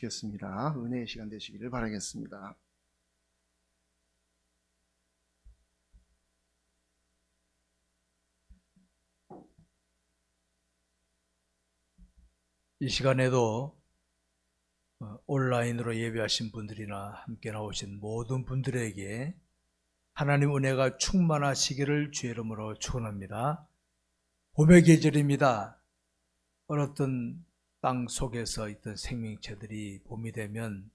겠습니다. 은혜의 시간 되시기를 바라겠습니다. 이 시간에도 온라인으로 예배하신 분들이나 함께 나오신 모든 분들에게 하나님 은혜가 충만하시기를 주의 이름으로 축원합니다. 봄의 계절입니다. 어떤 땅 속에서 있던 생명체들이 봄이 되면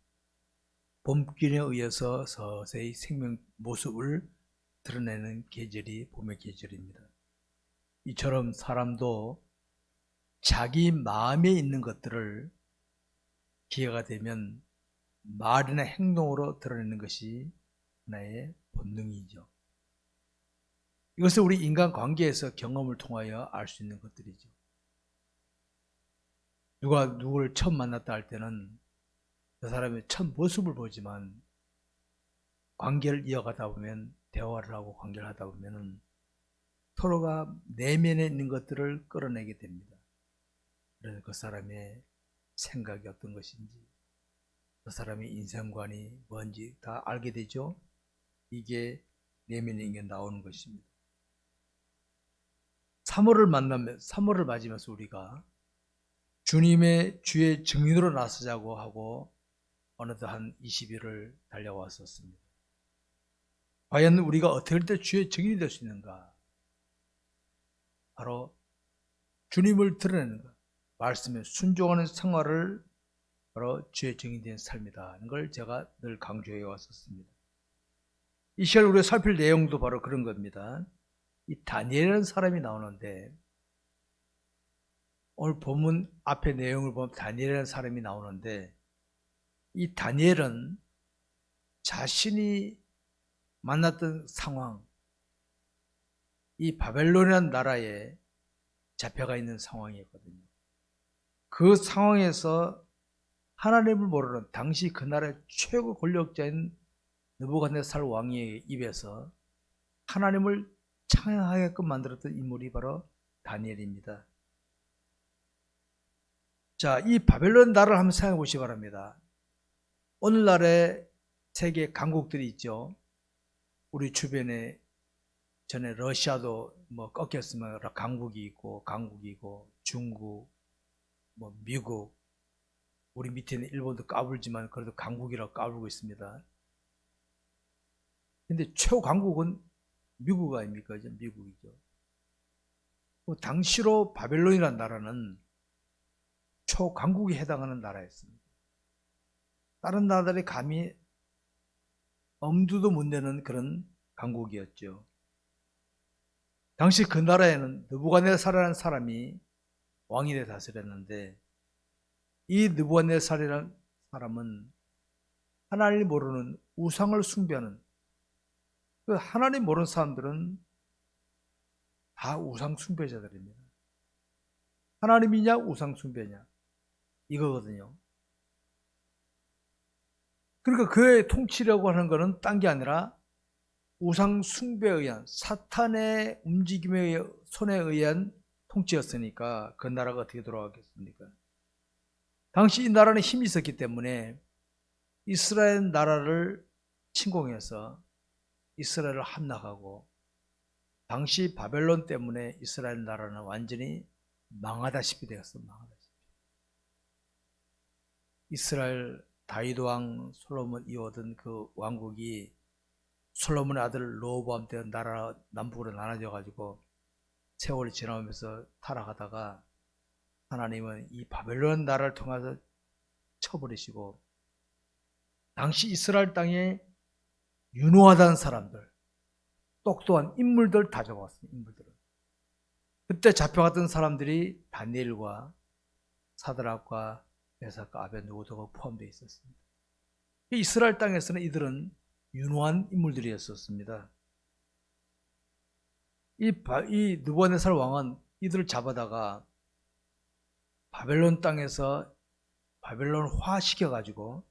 봄균에 의해서 서서히 생명 모습을 드러내는 계절이 봄의 계절입니다. 이처럼 사람도 자기 마음에 있는 것들을 기회가 되면 말이나 행동으로 드러내는 것이 하나의 본능이죠. 이것은 우리 인간관계에서 경험을 통하여 알 수 있는 것들이죠. 누가 누구를 처음 만났다 할 때는 그 사람의 첫 모습을 보지만 관계를 이어가다 보면, 대화를 하고 관계를 하다 보면 서로가 내면에 있는 것들을 끌어내게 됩니다. 그래서 그 사람의 생각이 어떤 것인지, 그 사람의 인생관이 뭔지 다 알게 되죠. 이게 내면에 나오는 것입니다. 3월을 맞으면서 우리가 주님의 주의 증인으로 나서자고 하고 어느덧 한 20일을 달려왔었습니다. 과연 우리가 어떻게 할 때 주의 증인이 될 수 있는가? 바로 주님을 드러내는 것, 말씀에 순종하는 생활을 바로 주의 증인이 된 삶이다 하는 걸 제가 늘 강조해 왔었습니다. 이 시간 우리가 살필 내용도 바로 그런 겁니다. 이 다니엘이라는 사람이 나오는데, 오늘 본문 앞에 내용을 보면 다니엘이라는 사람이 나오는데, 이 다니엘은 자신이 만났던 상황, 이 바벨론이라는 나라에 잡혀가 있는 상황이었거든요. 그 상황에서 하나님을 모르는 당시 그 나라의 최고 권력자인 느부갓네살 왕의 입에서 하나님을 찬양하게끔 만들었던 인물이 바로 다니엘입니다. 자, 이 바벨론 나라를 한번 생각해 보시기 바랍니다. 오늘날의 세계 강국들이 있죠. 우리 주변에 전에 러시아도 뭐 꺾였으면 강국이 있고 중국, 뭐 미국, 우리 밑에는 일본도 까불지만 그래도 강국이라고 까불고 있습니다. 근데 최강국은 미국 아닙니까? 미국이죠. 당시로 바벨론이라는 나라는 초강국에 해당하는 나라였습니다. 다른 나라들이 감히 엄두도 못 내는 그런 강국이었죠. 당시 그 나라에는 느부갓네살이라는 사람이 왕이 돼 다스렸는데, 이 느부갓네살이라는 사람은 하나님 모르는 우상을 숭배하는, 그 하나님 모르는 사람들은 다 우상 숭배자들입니다. 하나님이냐 우상 숭배냐 이거거든요. 그러니까 그의 통치라고 하는 것은 딴 게 아니라 우상 숭배에 의한, 사탄의 움직임에 손에 의한 통치였으니까 그 나라가 어떻게 돌아가겠습니까? 당시 이 나라는 힘이 있었기 때문에 이스라엘 나라를 침공해서 이스라엘을 함락하고, 당시 바벨론 때문에 이스라엘 나라는 완전히 망하다시피 되었어. 망하다시피. 이스라엘 다윗 왕 솔로몬 이어오던 그 왕국이 솔로몬의 아들 르호보암 때 나라 남북으로 나눠져 가지고 세월이 지나면서 타락하다가 하나님은 이 바벨론 나라를 통해서 쳐버리시고, 당시 이스라엘 땅에 유노하다는 사람들, 똑똑한 인물들 다 잡아왔어요. 인물들을. 그때 잡혀갔던 사람들이 다니엘과 사드락과 메삭과 아벤느고도가 포함되어 있었습니다. 이스라엘 땅에서는 이들은 유노한 인물들이었었습니다. 이 느부갓네살 왕은 이들을 잡아다가 바벨론 땅에서 바벨론화 시켜가지고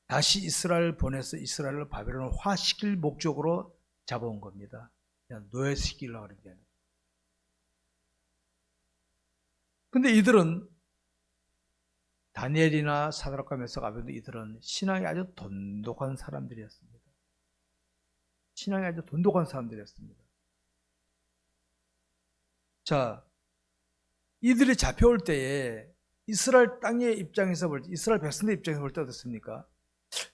다시 이스라엘 보내서 이스라엘을 바벨론화 시킬 목적으로 잡아온 겁니다. 그냥 노예시키려고 하는 게 아니라. 근데 이들은 다니엘이나 사드락과 메삭 아벤노고 이들은 신앙이 아주 돈독한 사람들이었습니다. 신앙이 아주 돈독한 사람들이었습니다. 자, 이들이 잡혀올 때에 이스라엘 땅의 입장에서 볼 때, 이스라엘 백성들 입장에서 볼 때 어떻습니까?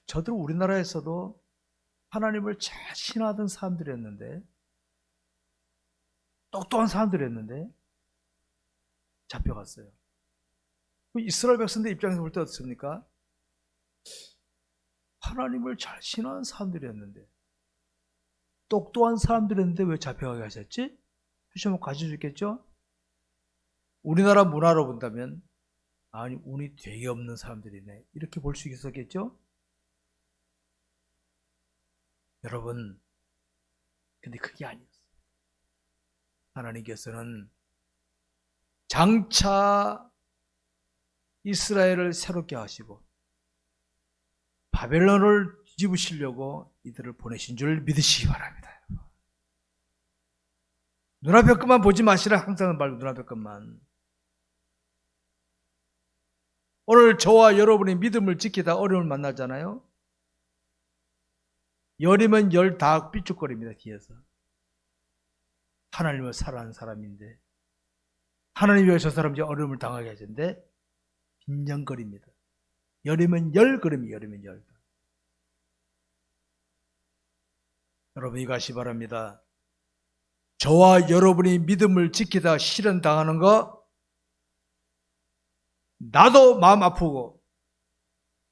저들 우리나라에서도 하나님을 잘 신하던 사람들이었는데, 똑똑한 사람들이었는데 잡혀갔어요. 이스라엘 백성들 입장에서 볼 때 어떻습니까? 하나님을 잘 신하는 사람들이었는데, 똑똑한 사람들이었는데 왜 잡혀가게 하셨지? 표시 한번 가질 수 있겠죠? 우리나라 문화로 본다면 아니 운이 되게 없는 사람들이네 이렇게 볼 수 있었겠죠? 여러분, 근데 그게 아니었어요. 하나님께서는 장차 이스라엘을 새롭게 하시고 바벨론을 뒤집으시려고 이들을 보내신 줄 믿으시기 바랍니다. 눈앞의 것만 보지 마시라. 항상 말고 눈앞의 것만. 오늘 저와 여러분이 믿음을 지키다 어려움을 만나잖아요. 열이면 열 다 삐죽거립니다. 뒤에서. 하나님을 사랑하는 사람인데 하나님이 왜 저 사람이 어려움을 당하게 하셨는데 빈정거립니다. 열이면 열 그러면 열이면 열. 여러분 이거 하시 바랍니다. 저와 여러분이 믿음을 지키다 실현 당하는 거 나도 마음 아프고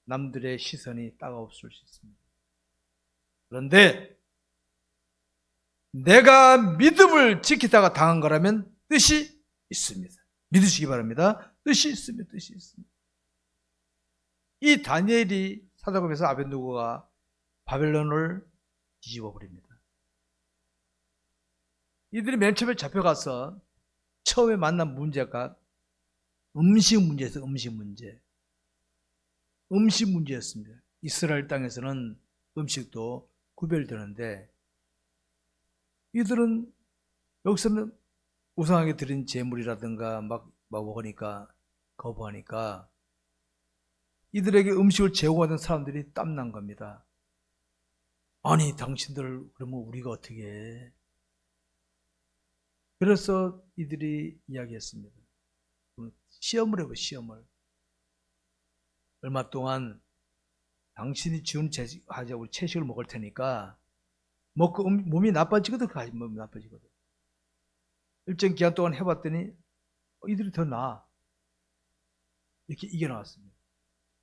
남들의 시선이 따가웠을 수 있습니다. 그런데 내가 믿음을 지키다가 당한 거라면 뜻이 있습니다. 믿으시기 바랍니다. 뜻이 있습니다. 뜻이 있습니다. 이 다니엘이 사드락과 아벤노고가 바벨론을 뒤집어 버립니다. 이들이 맨 처음에 잡혀가서 처음에 만난 문제가 음식 문제였어요. 음식 문제. 음식 문제였습니다. 이스라엘 땅에서는 음식도 구별되는데 이들은 여기서는 우상하게 드린 재물이라든가 막 먹으니까 거부하니까 이들에게 음식을 제공하던 사람들이 땀난 겁니다. 아니 당신들 그러면 우리가 어떻게 해? 그래서 이들이 이야기했습니다. 시험을 해봐. 시험을. 얼마 동안 당신이 지은 우리 채식을 먹을 테니까 먹고 몸이 나빠지거든. 몸이 나빠지거든. 일정 기간 동안 해봤더니 이들이 더 나아. 이렇게 이겨나왔습니다.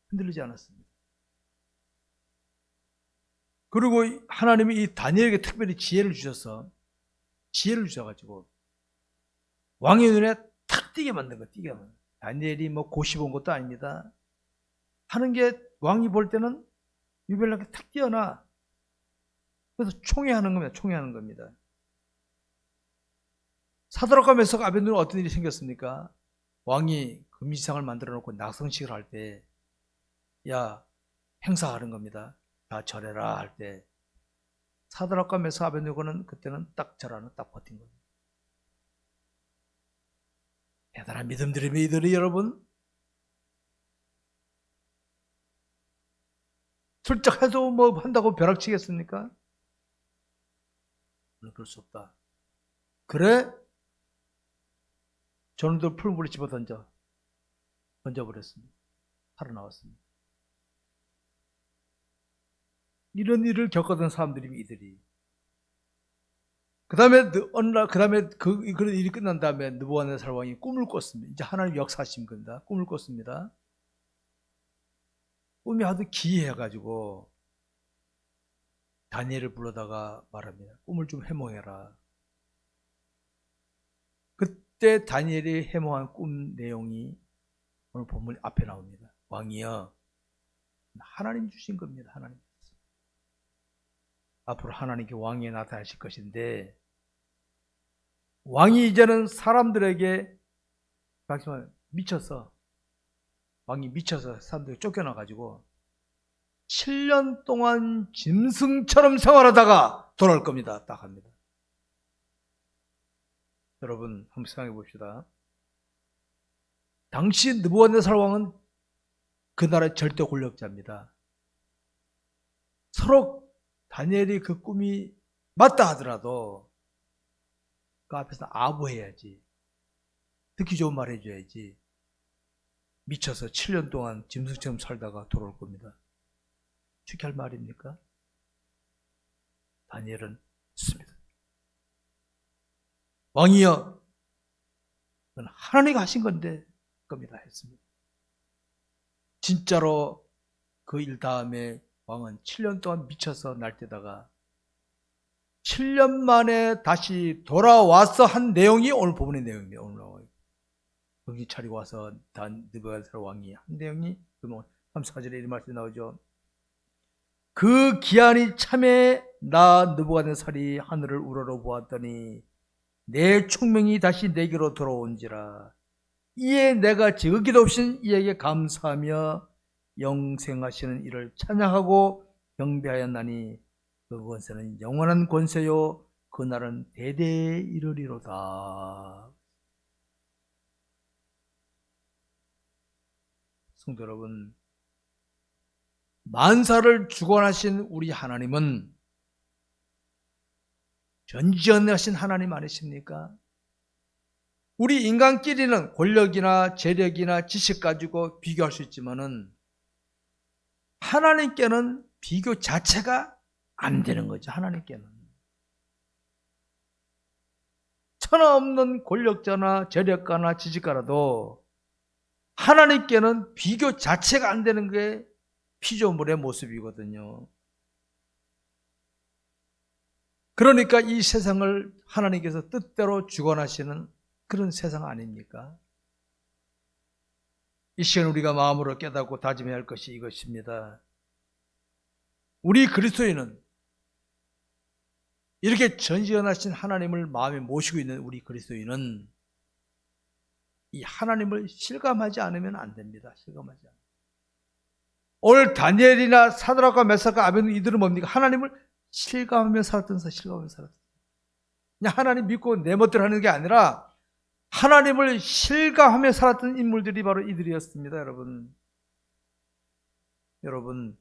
흔들리지 않았습니다. 그리고 하나님이 이 다니엘에게 특별히 지혜를 주셔가지고 왕의 눈에 탁 띄게 만든 거, 띄게 만든 거. 다니엘이 뭐 고시 본 것도 아닙니다. 하는 게 왕이 볼 때는 유별나게 탁 띄어나. 그래서 총회하는 겁니다. 총회하는 겁니다. 사드락과 메삭 아벤노고는 어떤 일이 생겼습니까? 왕이 금지상을 만들어 놓고 낙성식을 할 때, 야, 행사하는 겁니다. 다 절해라 할 때, 사드락과 메삭 아벤노고는 그때는 딱 절하는 딱 버틴 겁니다. 대단한 믿음들이 이들이 여러분, 슬쩍 해도 뭐 한다고 벼락치겠습니까? 그럴 수 없다. 그래? 저놈들 푸른 불에 집어 던져버렸습니다. 살아나왔습니다. 이런 일을 겪었던 사람들이 이들이. 그 다음에 그런 일이 끝난 다음에 느부갓네살 왕이 꿈을 꿨습니다. 이제 하나님 역사하신 겁니다. 꿈을 꿨습니다. 꿈이 아주 기이해가지고 다니엘을 불러다가 말합니다. 꿈을 좀 해몽해라. 그때 다니엘이 해몽한 꿈 내용이 오늘 본문 앞에 나옵니다. 왕이여, 하나님 주신 겁니다. 하나님. 앞으로 하나님께 왕이 나타나실 것인데 왕이 이제는 사람들에게 왕이 미쳐서 사람들이 쫓겨나가지고 7년 동안 짐승처럼 생활하다가 돌아올 겁니다. 딱 합니다. 여러분 한번 생각해 봅시다. 당시 느부갓네살 왕은 그 나라의 절대 권력자입니다. 서로 다니엘이 그 꿈이 맞다 하더라도 그 앞에서 아부해야지. 듣기 좋은 말 해줘야지. 미쳐서 7년 동안 짐승처럼 살다가 돌아올 겁니다. 쉽게 할 말입니까? 다니엘은 했습니다. 왕이여, 그건 하나님이 하신 건데 겁니다 했습니다. 진짜로 그 일 다음에 왕은 7년 동안 미쳐서 날뛰다가 7년 만에 다시 돌아와서 한 내용이 오늘 본문의 내용입니다. 오늘 나와요. 정신 차리고 와서 느부갓네살 왕이 한 내용이 3-4절에 이런 말씀이 나오죠. 그 기한이 참에 나 느부갓네살이 하늘을 우러러 보았더니 내 총명이 다시 내게로 돌아온지라. 이에 내가 지극히도 없인 이에게 감사하며 영생하시는 이를 찬양하고 경배하였나니 그 권세는 영원한 권세요 그 날은 대대에 이르리로다. 성도 여러분, 만사를 주관하신 우리 하나님은 전지전능하신 하나님 아니십니까? 우리 인간끼리는 권력이나 재력이나 지식 가지고 비교할 수 있지만은 하나님께는 비교 자체가 안 되는 거죠. 하나님께는 천하 없는 권력자나 재력가나 지식가라도 하나님께는 비교 자체가 안 되는 게 피조물의 모습이거든요. 그러니까 이 세상을 하나님께서 뜻대로 주관하시는 그런 세상 아닙니까? 이 시간 우리가 마음으로 깨닫고 다짐해야 할 것이 이것입니다. 우리 그리스도인은 이렇게 전지전하신 하나님을 마음에 모시고 있는 우리 그리스도인은 이 하나님을 실감하지 않으면 안 됩니다. 실감하지 않으면. 오늘 다니엘이나 사드락과 메삭과 아벤누고 이들은 뭡니까? 하나님을 실감하며 살았던 사, 실감하며 살았던 사. 그냥 하나님 믿고 내 멋대로 하는 게 아니라 하나님을 실감하며 살았던 인물들이 바로 이들이었습니다. 여러분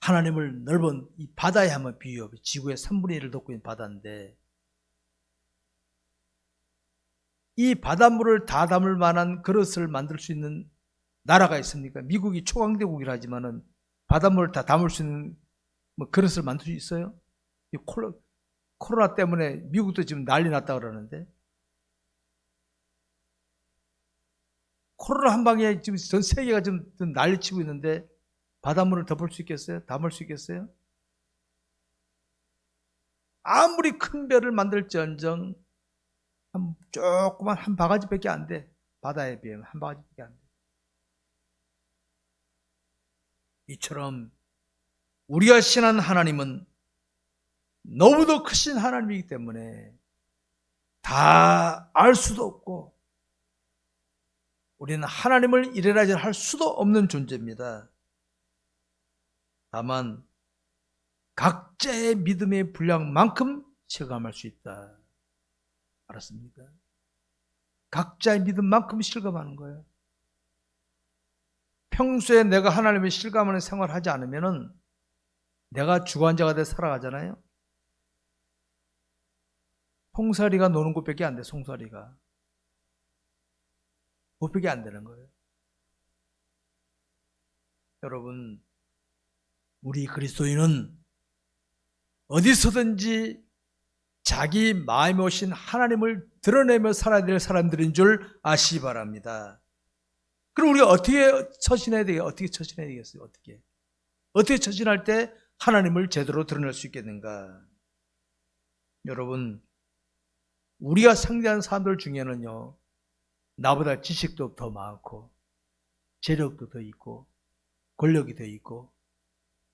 하나님을 넓은 이 바다에 한번 비유해 보세요. 지구의 3분의 1을 덮고 있는 바다인데 이 바닷물을 다 담을 만한 그릇을 만들 수 있는 나라가 있습니까? 미국이 초강대국이라 하지만은 바닷물을 다 담을 수 있는 그릇을 만들 수 있어요? 이 코로나 때문에 미국도 지금 난리 났다 그러는데 코로나 한 방에 지금 전 세계가 지금 난리치고 있는데 바닷물을 덮을 수 있겠어요? 담을 수 있겠어요? 아무리 큰 배를 만들지언정 조그만 한 바가지밖에 안 돼. 바다에 비하면 한 바가지밖에 안 돼. 이처럼 우리가 신한 하나님은 너무도 크신 하나님이기 때문에 다 알 수도 없고 우리는 하나님을 이래라 할 수도 없는 존재입니다. 다만 각자의 믿음의 분량만큼 실감할 수 있다. 알았습니까? 각자의 믿음만큼 실감하는 거예요. 평소에 내가 하나님의 실감하는 생활을 하지 않으면은 내가 주관자가 돼 살아가잖아요. 송사리가 노는 곳밖에 안 돼. 송사리가 그것밖에 안 되는 거예요. 여러분, 우리 그리스도인은 어디서든지 자기 마음에 오신 하나님을 드러내며 살아야 될 사람들인 줄 아시기 바랍니다. 그럼 우리가 어떻게 처신해야 되겠어요? 어떻게 처신할 때 하나님을 제대로 드러낼 수 있겠는가? 여러분, 우리가 상대하는 사람들 중에는요, 나보다 지식도 더 많고 재력도 더 있고 권력이 더 있고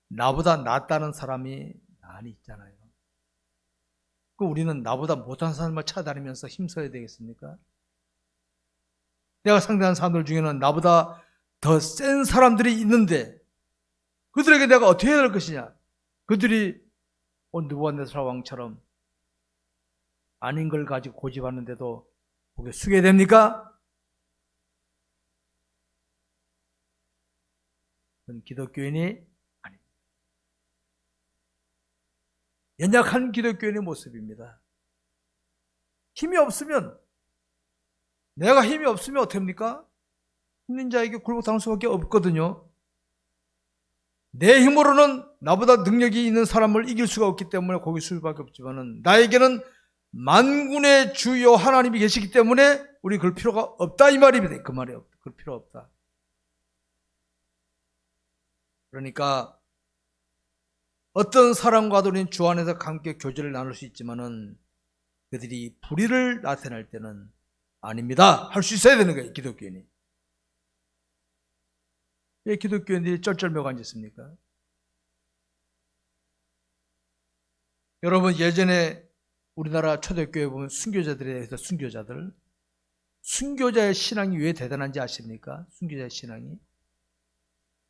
나보다 낫다는 사람이 많이 있잖아요. 그럼 우리는 나보다 못한 사람을 찾아다니면서 힘써야 되겠습니까? 내가 상대하는 사람들 중에는 나보다 더 센 사람들이 있는데 그들에게 내가 어떻게 해야 될 것이냐? 그들이 느부갓네살 왕처럼 아닌 걸 가지고 고집하는데도 고개 숙여야 됩니까? 그건 기독교인이 아닙니다. 연약한 기독교인의 모습입니다. 힘이 없으면, 내가 힘이 없으면 어떻게 합니까? 힘든 자에게 굴복 당할 수밖에 없거든요. 내 힘으로는 나보다 능력이 있는 사람을 이길 수가 없기 때문에 거기 수밖에 없지만은, 나에게는 만군의 주여 하나님이 계시기 때문에 우리 그럴 필요가 없다 이 말입니다. 그 말이 없다. 그럴 필요 없다. 그러니까 어떤 사람과도 우리는 주 안에서 함께 교제를 나눌 수 있지만은 그들이 불의를 나타낼 때는 아닙니다. 할 수 있어야 되는 거예요, 기독교인이. 왜 기독교인들이 쩔쩔매고 앉았습니까? 여러분, 예전에 우리나라 초대교회 보면 순교자들에 대해서 순교자의 신앙이 왜 대단한지 아십니까? 순교자의 신앙이.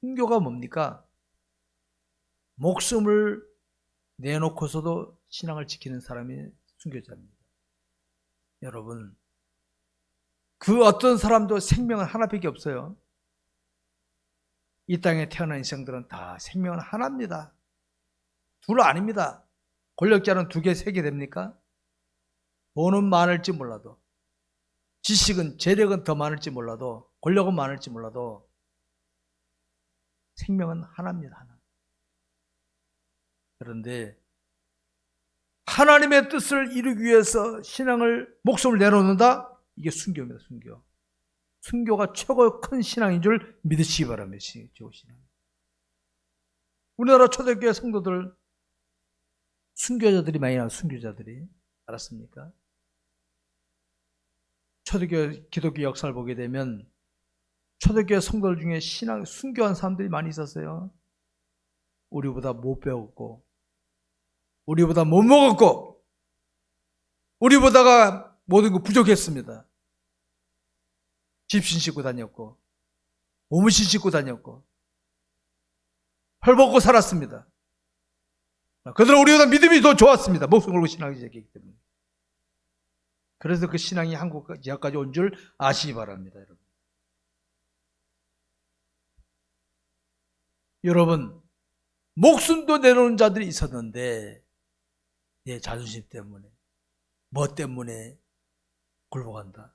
순교가 뭡니까? 목숨을 내놓고서도 신앙을 지키는 사람이 순교자입니다. 여러분, 그 어떤 사람도 생명은 하나밖에 없어요. 이 땅에 태어난 인생들은 다 생명은 하나입니다. 둘 아닙니다. 권력자는 2개, 3개 됩니까? 돈은 많을지 몰라도, 지식은, 재력은 더 많을지 몰라도, 권력은 많을지 몰라도 생명은 하나입니다. 하나. 그런데 하나님의 뜻을 이루기 위해서 신앙을, 목숨을 내놓는다? 이게 순교입니다. 순교. 순교가 최고 큰 신앙인 줄 믿으시기 바랍니다. 신앙. 우리나라 초대교회 성도들, 순교자들이 많이 나와요. 순교자들이. 알았습니까? 초대교회, 기독교 역사를 보게 되면 초대교회 성도들 중에 신앙, 순교한 사람들이 많이 있었어요. 우리보다 못 배웠고, 우리보다 못 먹었고, 우리보다가 모든 거 부족했습니다. 집신 싣고 다녔고, 고무신 싣고 다녔고, 헐벗고 살았습니다. 그들은 우리보다 믿음이 더 좋았습니다. 목숨 걸고 신앙을 시작했기 때문에. 그래서 그 신앙이 한국 지역까지 온 줄 아시기 바랍니다. 여러분, 목숨도 내놓은 자들이 있었는데 내 자존심 때문에, 뭐 때문에 굴복한다.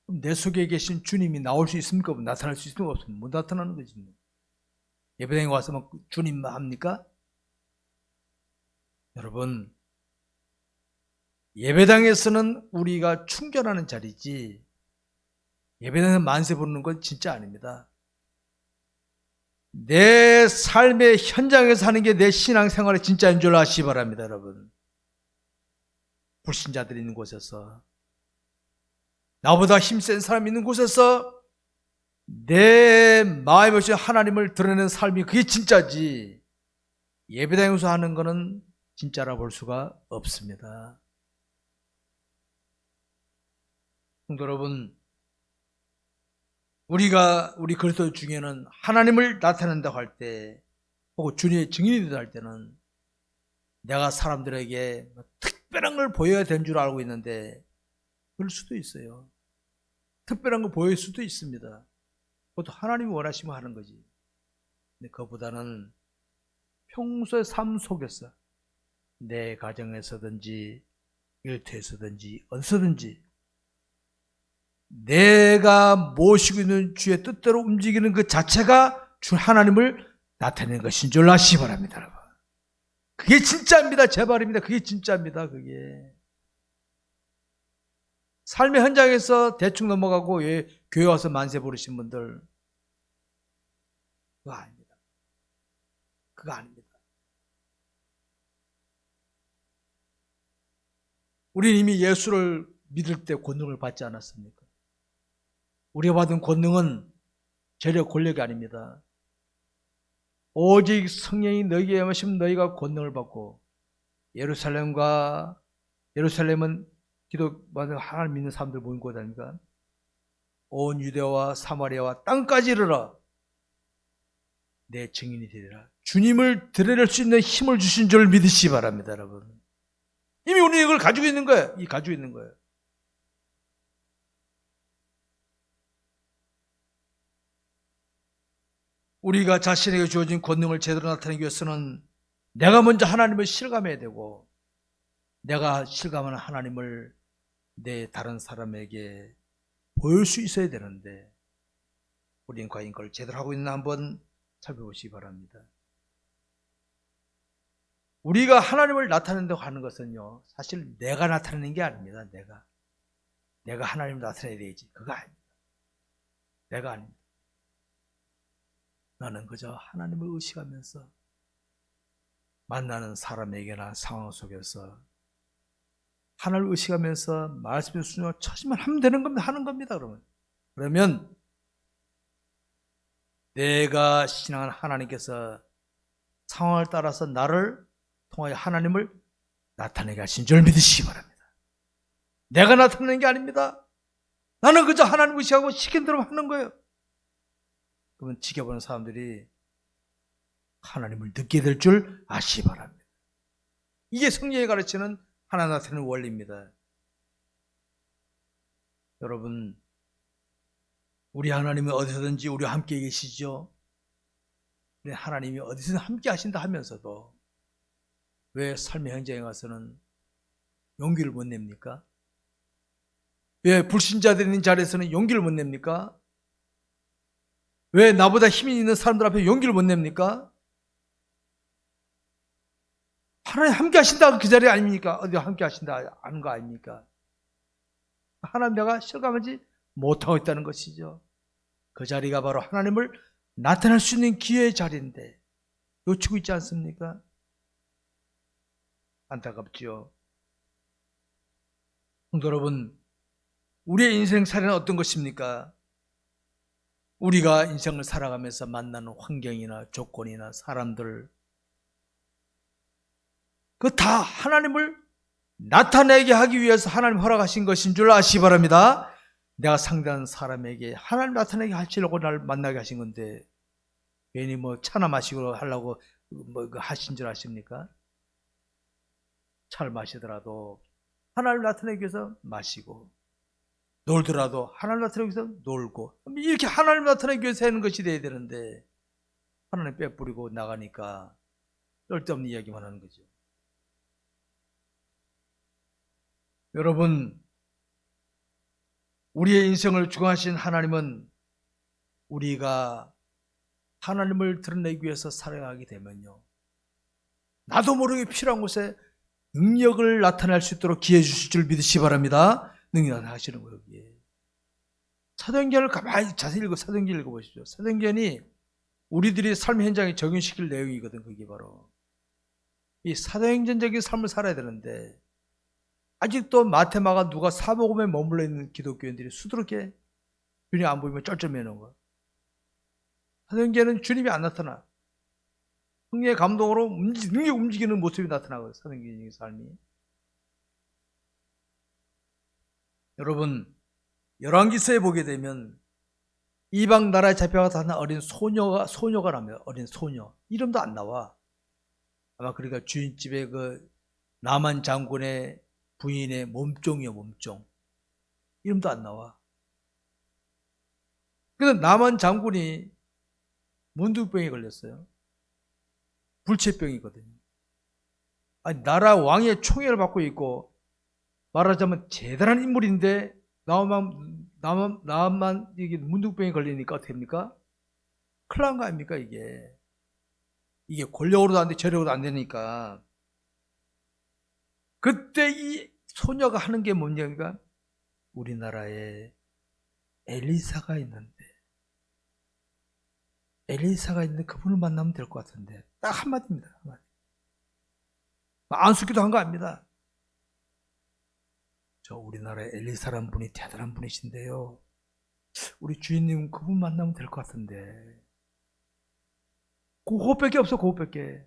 그럼 내 속에 계신 주님이 나올 수 있습니까? 나타날 수 있습니까? 없습니까? 못 나타나는 거지. 예배당에 와서 막 주님만 합니까? 여러분, 예배당에서는 우리가 충전하는 자리지, 예배당에서 만세 부르는 건 진짜 아닙니다. 내 삶의 현장에서 하는 게 내 신앙생활의 진짜인 줄 아시기 바랍니다. 여러분, 불신자들이 있는 곳에서, 나보다 힘센 사람이 있는 곳에서 내 마음에 오신 하나님을 드러내는 삶이 그게 진짜지, 예배당에서 하는 거는 진짜라 볼 수가 없습니다. 성도 여러분, 우리 그리스도 중에는 하나님을 나타낸다고 할 때, 혹은 주님의 증인이 된다 할 때는 내가 사람들에게 특별한 걸 보여야 되는 줄 알고 있는데 그럴 수도 있어요. 특별한 걸 보일 수도 있습니다. 그것도 하나님이 원하시면 하는 거지. 근데 그거보다는 평소의 삶 속에서, 내 가정에서든지 일터에서든지 어디서든지 내가 모시고 있는 주의 뜻대로 움직이는 그 자체가 주 하나님을 나타내는 것인 줄 아시기 바랍니다. 여러분, 그게 진짜입니다. 제 말입니다. 그게 진짜입니다. 그게 삶의 현장에서 대충 넘어가고 교회 와서 만세 부르신 분들, 그거 아닙니다. 그거 아닙니다. 우리 이미 예수를 믿을 때 권능을 받지 않았습니까? 우리가 받은 권능은 재력, 권력이 아닙니다. 오직 성령이 너희에게 임하시면 너희가 권능을 받고, 예루살렘은 기독받은 하나님 믿는 사람들 모인 곳 아닙니까? 온 유대와 사마리아와 땅까지 이르러 내 증인이 되리라. 주님을 드러낼 수 있는 힘을 주신 줄 믿으시기 바랍니다. 여러분, 이미 우리는 이걸 가지고 있는 거예요. 가지고 있는 거예요. 우리가 자신에게 주어진 권능을 제대로 나타내기 위해서는 내가 먼저 하나님을 실감해야 되고, 내가 실감하는 하나님을 내 다른 사람에게 보일 수 있어야 되는데, 우리는 과연 그걸 제대로 하고 있나 한번 살펴보시기 바랍니다. 우리가 하나님을 나타낸다고 하는 것은요, 사실 내가 나타내는 게 아닙니다. 내가 하나님을 나타내야 되지. 그거 아닙니다. 내가 아닙니다. 나는 그저 하나님을 의식하면서 만나는 사람에게나 상황 속에서 하나님을 의식하면서 말씀에 순종하고 처지만 하면 되는 겁니다. 하는 겁니다. 그러면 내가 신앙한 하나님께서 상황을 따라서 나를 통하여 하나님을 나타내게 하신 줄 믿으시기 바랍니다. 내가 나타내는 게 아닙니다. 나는 그저 하나님 의식하고 시킨 대로 하는 거예요. 그러면 지켜보는 사람들이 하나님을 느끼게 될 줄 아시기 바랍니다. 이게 성경이 가르치는 하나님 나타내는 원리입니다. 여러분, 우리 하나님은 어디서든지 우리와 함께 계시죠. 우리 하나님이 어디서든 함께 하신다 하면서도 왜 삶의 현장에 가서는 용기를 못 냅니까? 왜 불신자들이 있는 자리에서는 용기를 못 냅니까? 왜 나보다 힘이 있는 사람들 앞에 용기를 못 냅니까? 하나님 함께 하신다 그 자리 아닙니까? 어디 함께 하신다 하는 거 아닙니까? 하나님 내가 실감하지 못하고 있다는 것이죠. 그 자리가 바로 하나님을 나타낼 수 있는 기회의 자리인데 놓치고 있지 않습니까? 안타깝지요. 성도 여러분, 우리의 인생 사례는 어떤 것입니까? 우리가 인생을 살아가면서 만나는 환경이나 조건이나 사람들, 그 다 하나님을 나타내게 하기 위해서 하나님 허락하신 것인 줄 아시기 바랍니다. 내가 상대하는 사람에게 하나님 나타내게 하시려고 나를 만나게 하신 건데 괜히 뭐 차나 마시고 하려고 하신 줄 아십니까? 차를 마시더라도 하나님 나타내기 위해서 마시고, 놀더라도 하나님 나타내기 위해서 놀고, 이렇게 하나님 나타내기 위해서 하는 것이 돼야 되는데 하나님 빼뿌리고 나가니까 쓸데없는 이야기만 하는 거죠. 여러분, 우리의 인생을 주관하신 하나님은 우리가 하나님을 드러내기 위해서 살아가게 되면요, 나도 모르게 필요한 곳에 능력을 나타낼 수 있도록 기회 주실 줄 믿으시기 바랍니다. 능력 나타나시는 거예요. 여기에. 사도행전을 가만히 자세히 사도행전 읽어보십시오. 사도행전이 우리들이 삶 현장에 적용시킬 내용이거든. 그게 바로 이 사도행전적인 삶을 살아야 되는데 아직도 마테마가 누가 사복음에 머물러 있는 기독교인들이 수두룩해 주님 안 보이면 쩔쩔매는 거야. 사도행전은 주님이 안 나타나. 성령의 감동으로 능력 움직이는 모습이 나타나거든요. 사도행전의 삶이. 여러분, 열왕기서에 보게 되면 이방 나라에 잡혀가서 한 어린 소녀가 나옵니다. 어린 소녀. 이름도 안 나와. 아마 그러니까 주인집에 그 나만 장군의 부인의 몸종이요, 몸종. 이름도 안 나와. 그래서 나만 장군이 문둥병에 걸렸어요. 불치병이거든요. 아니, 나라 왕의 총애를 받고 있고 말하자면 대단한 인물인데 나만 이게 문둥병에 걸리니까 어떻게 됩니까? 큰일 난 거 아닙니까? 이게 권력으로도 안 돼, 재력으로도 안 되니까. 그때 이 소녀가 하는 게 뭐냐니까, 우리나라에 엘리사가 있는데 그분을 만나면 될 것 같은데, 딱 한마디입니다. 한마디. 안숙기도 한 거 아닙니다. 저 우리나라에 엘리사라는 분이 대단한 분이신데요, 우리 주인님 그분 만나면 될 것 같은데. 그것밖에 없어. 그것밖에.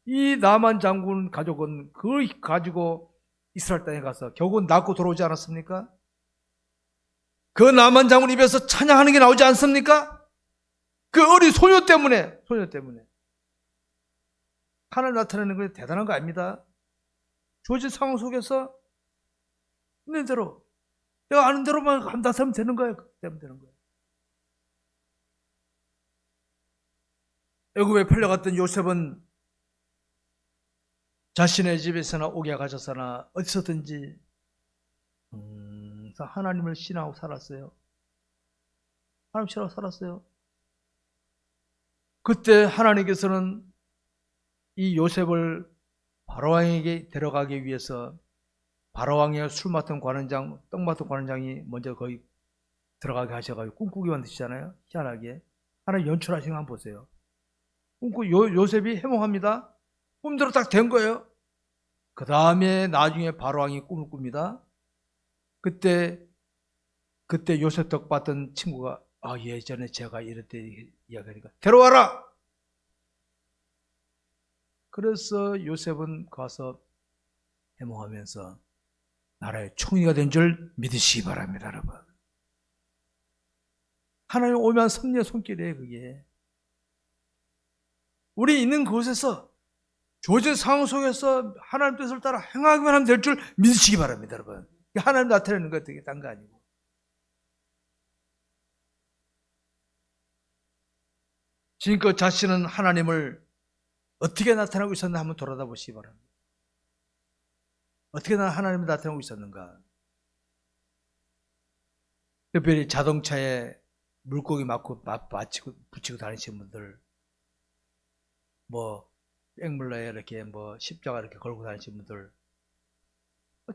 이 나만 장군 가족은 그걸 가지고 이스라엘 땅에 가서 결국은 낳고 돌아오지 않았습니까? 그 나만 장군 입에서 찬양하는 게 나오지 않습니까? 그 어린 소녀 때문에 하나님 나타내는 게 대단한 거 아닙니다. 주어진 상황 속에서 있는 대로, 내가 아는 대로만 감당하면 되는 거예요. 되면 되는 거예요. 애굽에 팔려갔던 요셉은 자신의 집에서나 옥에 갇혀서나 어디서든지 하나님을 신하고 살았어요. 하나님 신하고 살았어요. 그때 하나님께서는 이 요셉을 바로왕에게 데려가기 위해서 바로왕의 술 맡은 관원장, 떡 맡은 관원장이 먼저 거기 들어가게 하셔가지고 꿈꾸게 만드시잖아요. 희한하게. 하나님 연출하신 거 한번 보세요. 요셉이 해몽합니다. 꿈대로 딱 된 거예요. 그 다음에 나중에 바로왕이 꿈을 꿉니다. 그때 요셉 떡 받던 친구가 예전에 제가 이럴 때 이야기하니까 데려와라. 그래서 요셉은 가서 해몽하면서 나라의 총리가 된 줄 믿으시기 바랍니다, 여러분. 하나님 오면 섭리의 손길이에요, 그게. 우리 있는 곳에서 조제 상황 속에서 하나님 뜻을 따라 행하기만 하면 될 줄 믿으시기 바랍니다, 여러분. 하나님 나타내는 거 되게 딴 거 아니고. 지금껏 자신은 하나님을 어떻게 나타나고 있었나 한번 돌아다 보시기 바랍니다. 어떻게 하나님을 나타나고 있었는가? 특별히 자동차에 물고기 맞고 붙이고 다니시는 분들, 백물러에 이렇게 십자가 이렇게 걸고 다니시는 분들,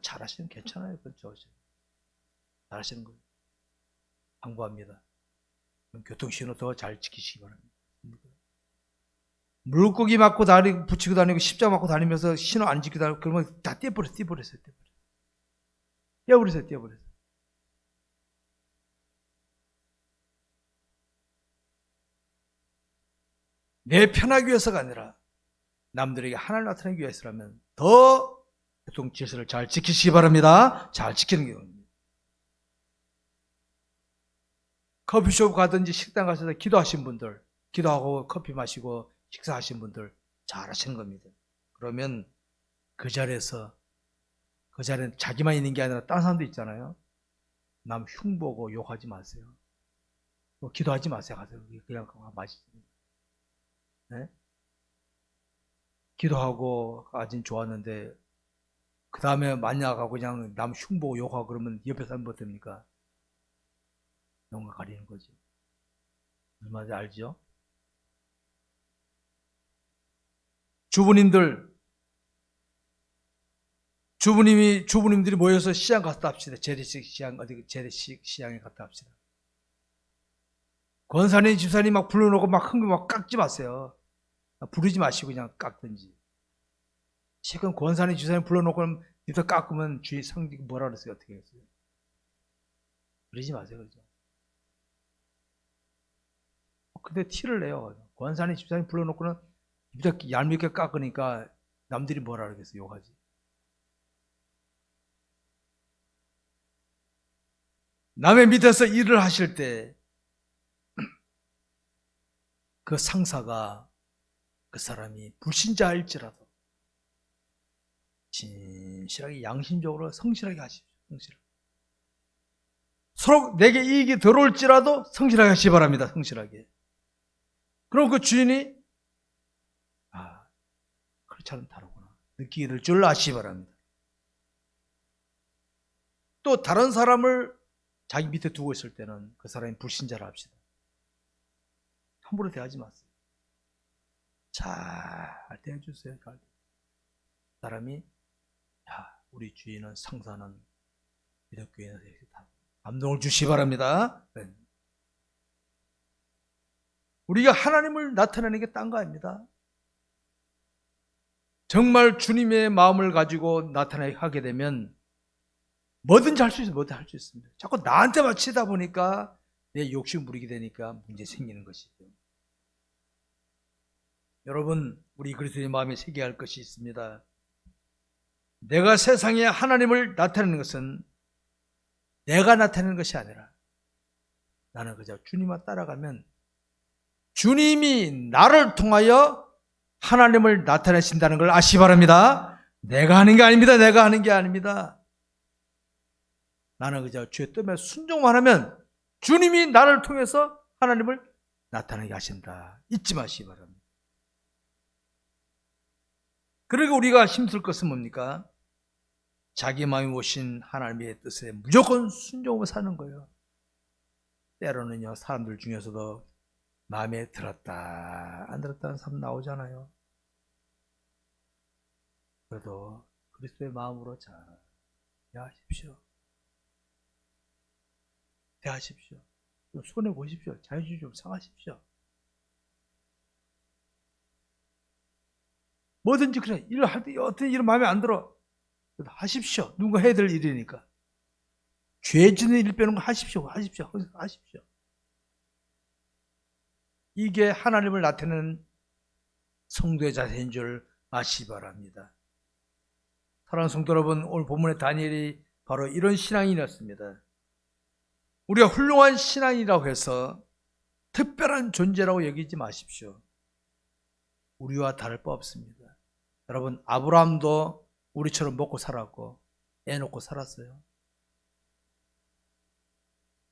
잘하시면 괜찮아요. 그렇죠. 잘하시는 거예요. 당부합니다. 교통신호 더 잘 지키시기 바랍니다. 물고기 맞고 붙이고 다니고 십자가 맞고 다니면서 신호 안 지키고 다니고 그러면 다 떼버렸어요. 내 편하기 위해서가 아니라 남들에게 하나님 나타내기 위해서라면 더 교통 질서를 잘 지키시기 바랍니다. 잘 지키는 게 겁니다. 커피숍 가든지 식당 가셔서 기도하신 분들, 기도하고 커피 마시고 식사하신 분들 잘하시는 겁니다. 그러면 그 자리에 자기만 있는 게 아니라 다른 사람도 있잖아요. 남 흉보고 욕하지 마세요. 기도하지 마세요. 가서 그냥 마시세요. 네? 기도하고 아직 좋았는데 그 다음에 만약하고 그냥 남 흉보고 욕하고 그러면 옆에 사람 뭐 됩니까? 뭔가 가리는 거지. 얼마나 알죠? 주부님들이 모여서 시장 갔다 합시다. 재래식 시장에 갔다 합시다. 권사님, 집사님 막 불러놓고 막 흥분 막 깎지 마세요. 부르지 마시고 그냥 깎든지. 지금 권사님, 집사님 불러놓고 니들 깎으면 주위 상디 뭐라 그랬어요? 어떻게 했어요? 그러지 마세요. 그죠? 근데 티를 내요. 권사님, 집사님 불러놓고는 이렇게 얄밉게 깎으니까 남들이 뭐라 그러겠어요? 욕하지. 남의 밑에서 일을 하실 때 그 상사가 그 사람이 불신자일지라도 진실하게 양심적으로 성실하게 하십시오. 성실하게. 서로 내게 이익이 들어올지라도 성실하게 하시기 바랍니다. 성실하게. 그럼 그 주인이 그렇지 않으면 다르구나 느끼게 될 줄 아시기 바랍니다. 또 다른 사람을 자기 밑에 두고 있을 때는 그 사람이 불신자라 합시다. 함부로 대하지 마세요. 잘 대해주세요. 사람이 우리 주인은 상사는 기독교인에서 감동을 주시기 바랍니다. 네. 우리가 하나님을 나타내는 게 딴 거 아닙니다. 정말 주님의 마음을 가지고 나타나게 되면 뭐든지 할 수 있어요. 뭐든 할 수 있습니다. 자꾸 나한테 맞추다 보니까 내 욕심 부리게 되니까 문제 생기는 것이죠. 여러분, 우리 그리스도의 마음에 새겨야 할 것이 있습니다. 내가 세상에 하나님을 나타내는 것은 내가 나타내는 것이 아니라 나는 그저 주님만 따라가면 주님이 나를 통하여 하나님을 나타내신다는 걸 아시기 바랍니다. 내가 하는 게 아닙니다. 내가 하는 게 아닙니다. 나는 그저 주의 뜻에 순종만 하면 주님이 나를 통해서 하나님을 나타나게 하신다. 잊지 마시기 바랍니다. 그러니까 우리가 힘쓸 것은 뭡니까? 자기 마음이 오신 하나님의 뜻에 무조건 순종하고 사는 거예요. 때로는요, 사람들 중에서도 마음에 들었다 안 들었다는 사람 나오잖아요. 그래도 그리스도의 마음으로 잘 대하십시오. 대하십시오. 좀 손해 보십시오. 자유주의 좀 상하십시오. 뭐든지 그래. 일을 할 때 어떤 일은 마음에 안 들어. 그래도 하십시오. 누군가 해야 될 일이니까. 죄 짓는 일 빼는 거 하십시오. 하십시오. 하십시오. 이게 하나님을 나타내는 성도의 자세인 줄 아시기 바랍니다. 사랑하는 성도 여러분, 오늘 본문의 다니엘이 바로 이런 신앙인이었습니다. 우리가 훌륭한 신앙이라고 해서 특별한 존재라고 여기지 마십시오. 우리와 다를 바 없습니다. 여러분, 아브라함도 우리처럼 먹고 살았고 애 놓고 살았어요.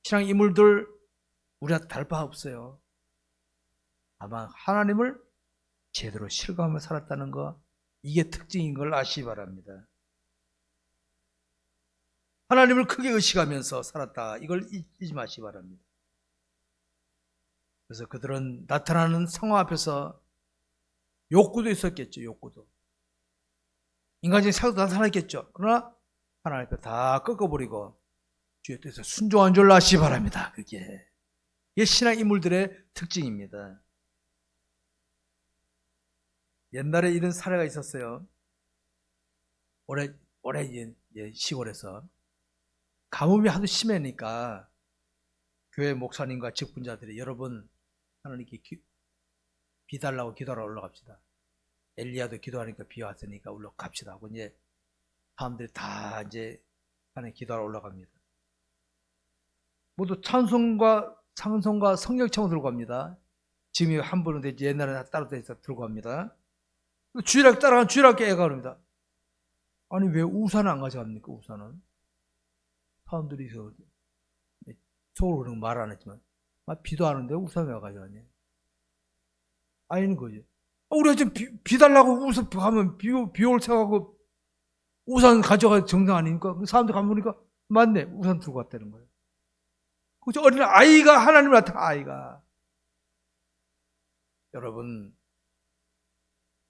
신앙 인물들 우리와 다를 바 없어요. 아마 하나님을 제대로 실감하며 살았다는 거, 이게 특징인 걸 아시기 바랍니다. 하나님을 크게 의식하면서 살았다, 이걸 잊지 마시기 바랍니다. 그래서 그들은 나타나는 상황 앞에서 욕구도 있었겠죠. 욕구도, 인간적인 사고도 나타났겠죠. 그러나 하나님 앞에 다 꺾어버리고 주의 뜻에 순종한 줄 아시기 바랍니다. 그게 신앙 인물들의 특징입니다. 옛날에 이런 사례가 있었어요. 올해 시골에서 가뭄이 하도 심하니까 교회 목사님과 직분자들이, 여러분 하나님께 비 달라고 기도하러 올라갑시다. 엘리야도 기도하니까 비 왔으니까 올라갑시다 하고 이제 사람들이 다 이제 하나님 기도하러 올라갑니다. 모두 찬송과 성령 청을 들고 갑니다. 지금 한 분은 되지, 옛날에는 따로 들고 갑니다. 주일학교 따라가는 주일학교 애가 그럽니다. 아니 왜 우산을 안 가져갑니까? 우산은 사람들이 속으로 그런 말 안 했지만, 비도 안 오는데 우산을 왜 가져가냐? 아니는 거지. 우리가 지금 비 달라고 우산 가면 비 올 생각하고 우산 가져가 정상 아닙니까? 사람들 가면 보니까 맞네, 우산 들고 갔다는 거예요. 그죠? 어린 아이가 하나님을 나타나, 아이가. 여러분,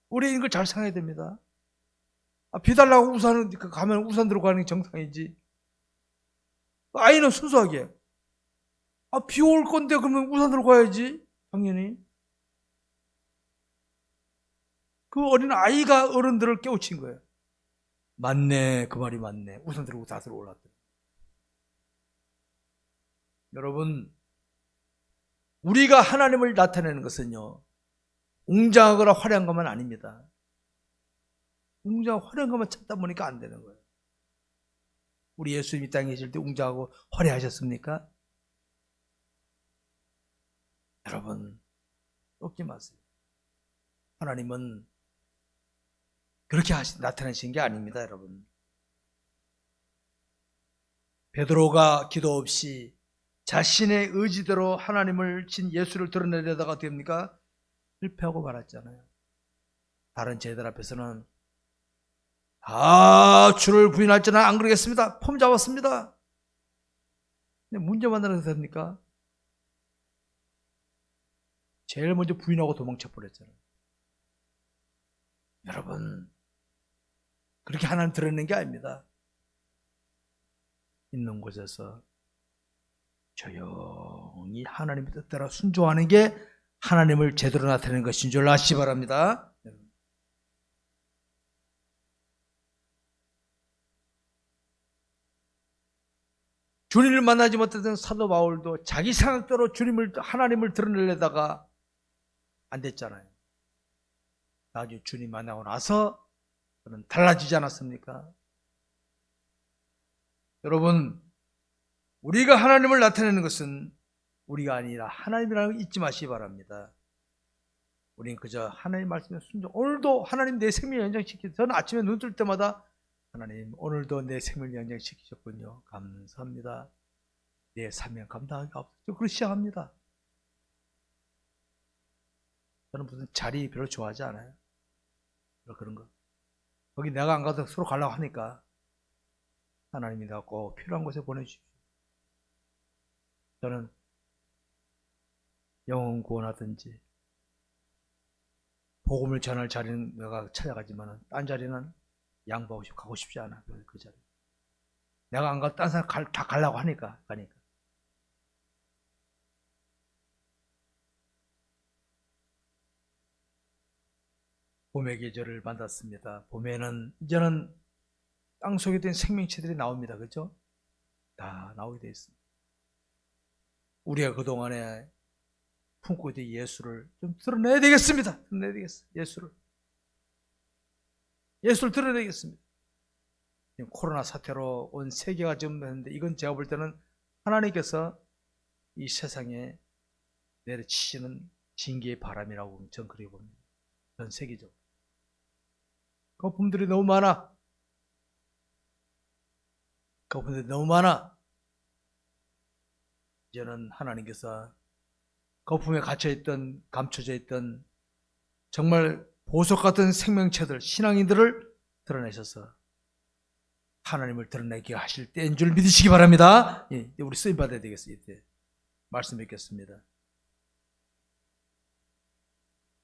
우리 이걸 잘 생각해야 됩니다. 비 달라고 우산을 가면 우산 들고 가는 게 정상이지. 아이는 순수하게, 비 올 건데 그러면 우산 들고 가야지, 당연히. 그 어린 아이가 어른들을 깨우친 거예요. 맞네, 그 말이 맞네. 우산 들고 다들 올랐대. 여러분, 우리가 하나님을 나타내는 것은요, 웅장하거나 화려한 것만 아닙니다. 웅장하고 화려한 것만 찾다 보니까 안 되는 거예요. 우리 예수님 이 땅에 계실 때 웅장하고 화려하셨습니까? 여러분, 꺾지 마세요. 하나님은 그렇게 나타내신 게 아닙니다, 여러분. 베드로가 기도 없이 자신의 의지대로 하나님을 친 예수를 드러내려다가 됩니까? 실패하고 말았잖아요. 다른 제자들 앞에서는 주를 부인할지는 안 그러겠습니다. 폼 잡았습니다. 근데 문제 만나서 됩니까? 제일 먼저 부인하고 도망쳐 버렸잖아요. 여러분, 그렇게 하나님 드러내는 게 아닙니다. 있는 곳에서 조용히 하나님의 뜻대로 순종하는 게 하나님을 제대로 나타내는 것인 줄 아시기 바랍니다. 주님을 만나지 못했던 사도 바울도 자기 생각대로 하나님을 드러내려다가 안 됐잖아요. 나중에 주님 만나고 나서 그는 달라지지 않았습니까? 여러분, 우리가 하나님을 나타내는 것은 우리가 아니라 하나님이라는 걸 잊지 마시기 바랍니다. 우리는 그저 하나님 말씀에 순종. 오늘도 하나님 내 생명을 연장시키셔서, 저는 아침에 눈 뜰 때마다 하나님 오늘도 내 생명을 연장시키셨군요. 감사합니다. 내 사명 감당하기 없어서 그렇게 시작합니다. 저는 무슨 자리 별로 좋아하지 않아요. 그런 거. 거기 내가 안 가도 서로 가려고 하니까 하나님이 나 꼭 필요한 곳에 보내주십시오. 저는 영혼 구원하든지 복음을 전할 자리는 내가 찾아가지만 딴 자리는 양보하고 싶고 가고 싶지 않아. 그 자리. 내가 안 가도 딴 사람 다 가려고 하니까 가니까. 봄의 계절을 만났습니다. 봄에는 이제는 땅속에 된 생명체들이 나옵니다. 그렇죠? 다 나오게 되어 있습니다. 우리가 그동안에 품고 있던 예수를 좀 드러내야 되겠습니다. 드러내야 되겠어요. 예수를 드러내겠습니다. 지금 코로나 사태로 온 세계가 좀 했는데 이건 제가 볼 때는 하나님께서 이 세상에 내려치시는 징계의 바람이라고 저는 그렇게 봅니다. 전 세계적으로. 거품들이 너무 많아. 거품들이 너무 많아. 이제는 하나님께서 거품에 갇혀있던, 감춰져 있던 정말 보석 같은 생명체들, 신앙인들을 드러내셔서 하나님을 드러내게 하실 때인 줄 믿으시기 바랍니다. 예, 우리 쓰임 받아야 되겠어요. 이때 말씀 뵙겠습니다.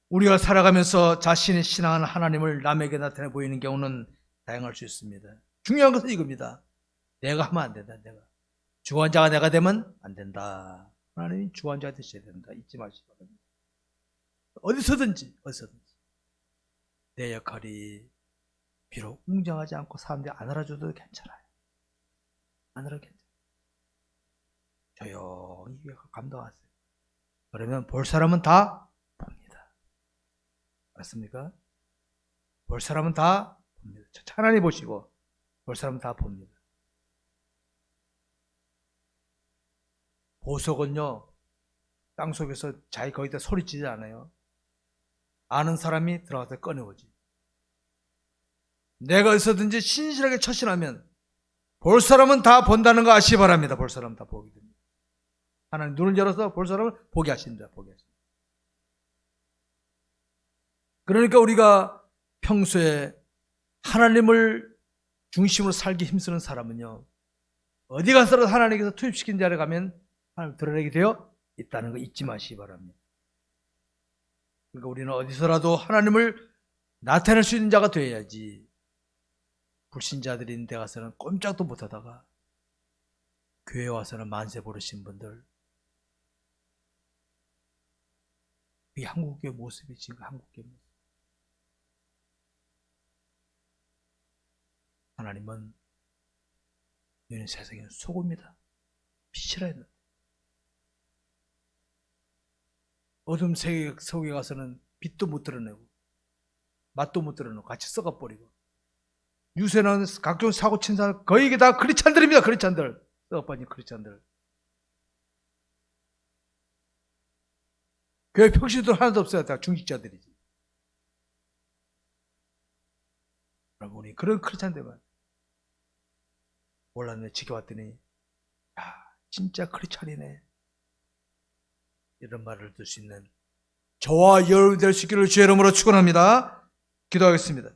우리가 살아가면서 자신의 신앙하는 하나님을 남에게 나타내 보이는 경우는 다양할 수 있습니다. 중요한 것은 이겁니다. 내가 하면 안 된다. 주관자가 내가 되면 안 된다. 하나님이 주관자가 되셔야 된다. 잊지 마시기 바랍니다. 어디서든지 내 역할이 비록 웅장하지 않고 사람들이 안 알아줘도 괜찮아요. 안 알아도 괜찮아요. 조용히 감당하세요. 그러면 볼 사람은 다 봅니다. 맞습니까? 볼 사람은 다 봅니다. 하나님 보시고 볼 사람은 다 봅니다. 보석은요, 땅속에서 자기 거기다 소리치지 않아요. 아는 사람이 들어가서 꺼내오지. 내가 어디서든지 신실하게 처신하면 볼 사람은 다 본다는 거 아시기 바랍니다. 볼 사람은 다 보게 됩니다. 하나님 눈을 열어서 볼 사람을 보게 하십니다. 그러니까 우리가 평소에 하나님을 중심으로 살기 힘쓰는 사람은요, 어디 가서라도 하나님께서 투입시킨 자리에 가면 하나님 드러내게 되어 있다는 거 잊지 마시기 바랍니다. 그러니까 우리는 어디서라도 하나님을 나타낼 수 있는 자가 되어야지, 불신자들이 있는 데 가서는 꼼짝도 못하다가 교회 와서는 만세 부르신 분들, 이 한국교회 모습이 지금 한국교회 모습. 하나님은 너희는 세상에 소금이다, 빛이라 했는데 어둠 세계 속에 가서는 빛도 못 드러내고 맛도 못 드러내고 같이 썩어버리고, 유세는 각종 사고 친 사람 거의 이게 다 크리스찬들입니다. 크리스찬들, 썩어버린 크리스찬들. 교회 평신도 하나도 없어요. 다 중직자들이지. 여러분이 그런 크리스찬들만 몰랐네. 지켜봤더니 야, 진짜 크리스찬이네, 이런 말을 들 수 있는 저와 여러분 될 수 있기를 주의 이름으로 축원합니다. 기도하겠습니다.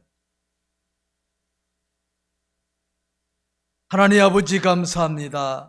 하나님 아버지 감사합니다.